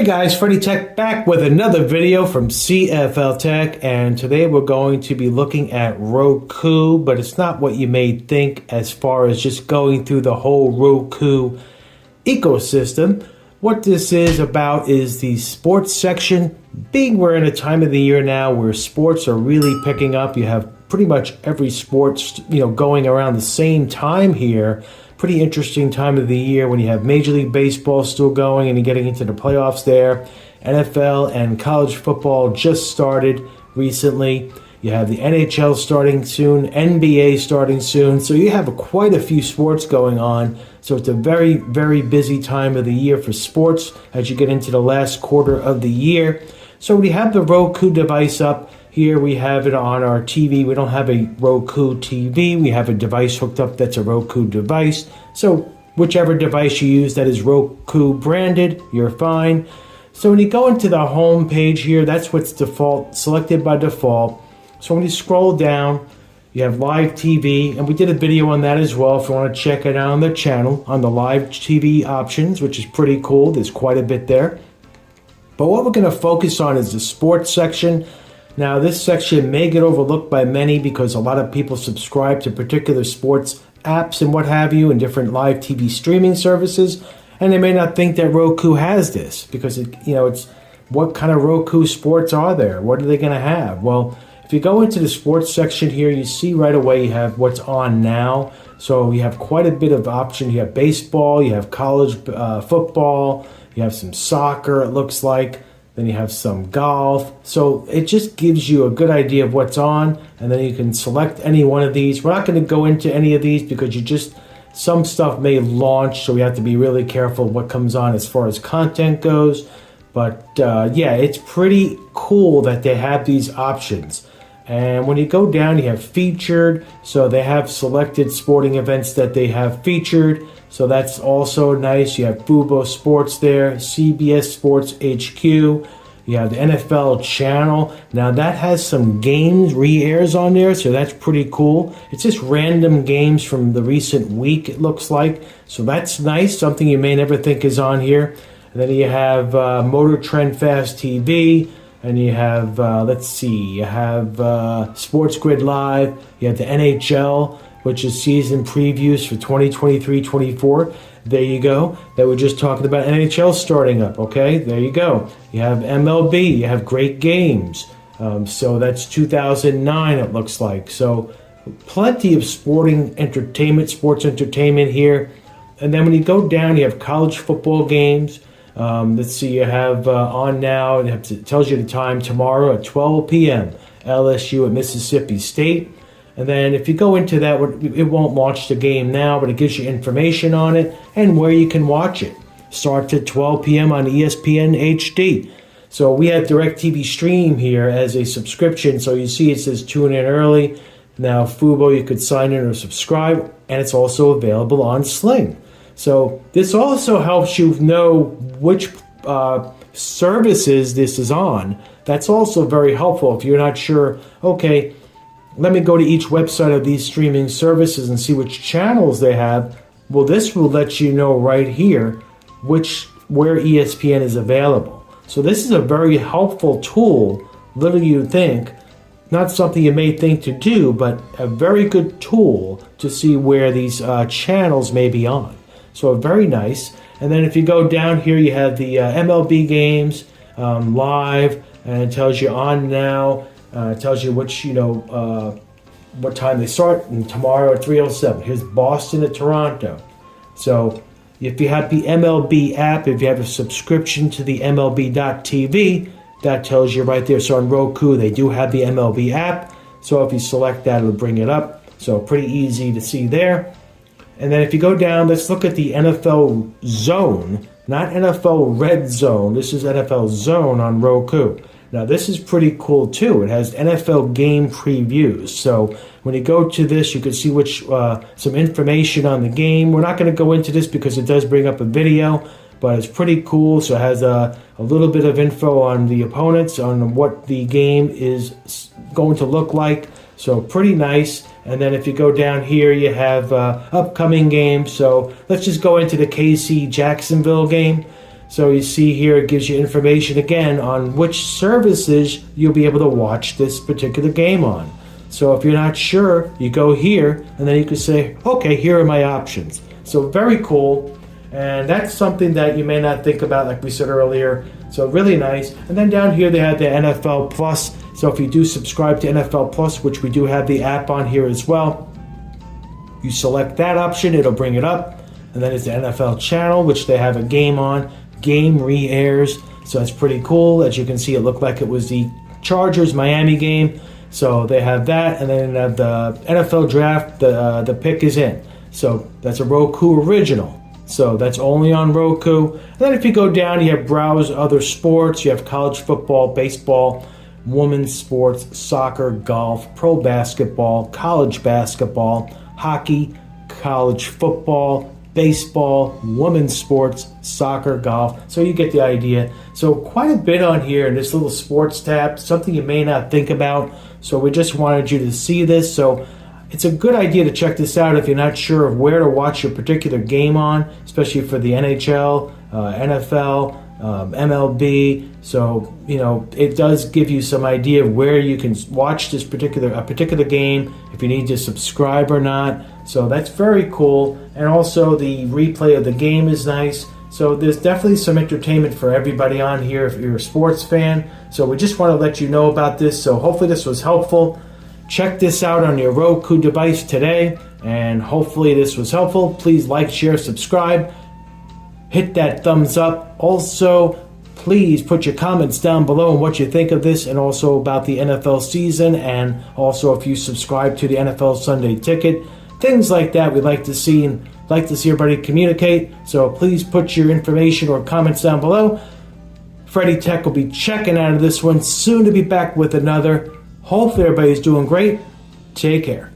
Hey guys, Freddy Tech back with another video from CFL Tech, and today we're going to be looking at Roku, but it's not what you may think as far as just going through the whole Roku ecosystem. What this is about is the sports section. Being we're in a time of the year now where sports are really picking up, you have pretty much every sports going around the same time here. Pretty interesting time of the year when you have Major League Baseball still going and you're getting into the playoffs there. NFL and college football just started recently. You have the NHL starting soon, NBA starting soon. So you have quite a few sports going on. So it's a very, very busy time of the year for sports as you get into the last quarter of the year. So we have the Roku device up. Here we have it on our TV. We don't have a Roku TV. We have a device hooked up that's a Roku device. So whichever device you use that is Roku branded, you're fine. So when you go into the home page here, that's what's selected by default. So when you scroll down, you have live TV, and we did a video on that as well if you want to check it out on the channel on the live TV options, which is pretty cool. There's quite a bit there. But what we're going to focus on is the sports section. Now, this section may get overlooked by many because a lot of people subscribe to particular sports apps and what have you and different live TV streaming services, and they may not think that Roku has this because it's what kind of Roku sports are there? What are they going to have? Well, if you go into the sports section here, you see right away you have what's on now. So you have quite a bit of option. You have baseball, you have college football, you have some soccer, it looks like. Then you have some golf. So it just gives you a good idea of what's on, and then you can select any one of these. We're not going to go into any of these because some stuff may launch, so we have to be really careful what comes on as far as content goes. But yeah, it's pretty cool that they have these options. And when you go down, you have featured. So they have selected sporting events that they have featured. So that's also nice. You have Fubo Sports there, CBS Sports HQ. You have the NFL channel. Now that has some games, re-airs on there, so that's pretty cool. It's just random games from the recent week, it looks like. So that's nice, something you may never think is on here. And then you have Motor Trend Fast TV. And you have, you have Sports Grid Live. You have the NHL, which is season previews for 2023-24. There you go. That we're just talking about NHL starting up, okay? There you go. You have MLB. You have great games. So that's 2009, it looks like. So plenty of sports entertainment here. And then when you go down, you have college football games. You have on now, it tells you the time tomorrow at 12 p.m. LSU at Mississippi State. And then if you go into that, it won't launch the game now, but it gives you information on it and where you can watch it. Starts at 12 p.m. on ESPN HD. So we have DirecTV Stream here as a subscription. So you see it says tune in early. Now Fubo, you could sign in or subscribe, and it's also available on Sling. So this also helps you know which services this is on. That's also very helpful if you're not sure, okay, let me go to each website of these streaming services and see which channels they have. Well, this will let you know right here where ESPN is available. So this is a very helpful tool, little you think, not something you may think to do, but a very good tool to see where these channels may be on. So very nice. And then if you go down here, you have the MLB games live, and it tells you on now. It tells you what time they start. And tomorrow at 3:07. Here's Boston at Toronto. So if you have the MLB app, if you have a subscription to the MLB.TV, that tells you right there. So on Roku, they do have the MLB app. So if you select that, it'll bring it up. So pretty easy to see there. And then if you go down, let's look at the NFL Zone, not NFL Red Zone. This is NFL Zone on Roku. Now this is pretty cool too. It has NFL game previews. So when you go to this, you can see some information on the game. We're not going to go into this because it does bring up a video, but it's pretty cool. So it has a little bit of info on the opponents, on what the game is going to look like. So pretty nice. And then if you go down here, you have upcoming games. So let's just go into the KC Jacksonville game. So you see here, it gives you information again on which services you'll be able to watch this particular game on. So if you're not sure, you go here, and then you can say, okay, here are my options. So very cool, and that's something that you may not think about, like we said earlier. So really nice. And then down here they have the NFL Plus. So if you do subscribe to NFL Plus, which we do have the app on here as well, you select that option, it'll bring it up. And then it's the NFL channel, which they have a game on. Game re-airs, so that's pretty cool. As you can see, it looked like it was the Chargers-Miami game. So they have that, and then the NFL draft, the pick is in. So that's a Roku original. So that's only on Roku. And then if you go down, you have browse other sports. You have college football, baseball, women's sports, soccer, golf, pro basketball, college basketball, hockey, college football, baseball, women's sports, soccer, golf. So you get the idea. So quite a bit on here in this little sports tab, something you may not think about. So we just wanted you to see this. So it's a good idea to check this out if you're not sure of where to watch your particular game on, especially for the NHL, NFL, MLB. So, you know, it does give you some idea of where you can watch this particular game, if you need to subscribe or not. So that's very cool. And also the replay of the game is nice. So there's definitely some entertainment for everybody on here if you're a sports fan. So we just want to let you know about this. So hopefully this was helpful. Check this out on your Roku device today, and hopefully this was helpful. Please like, share, subscribe. Hit that thumbs up. Also, please put your comments down below on what you think of this and also about the NFL season, and also if you subscribe to the NFL Sunday Ticket. Things like that we'd like to see, and like to see everybody communicate. So please put your information or comments down below. Freddy Tech will be checking out of this one, soon to be back with another. Hopefully everybody's doing great. Take care.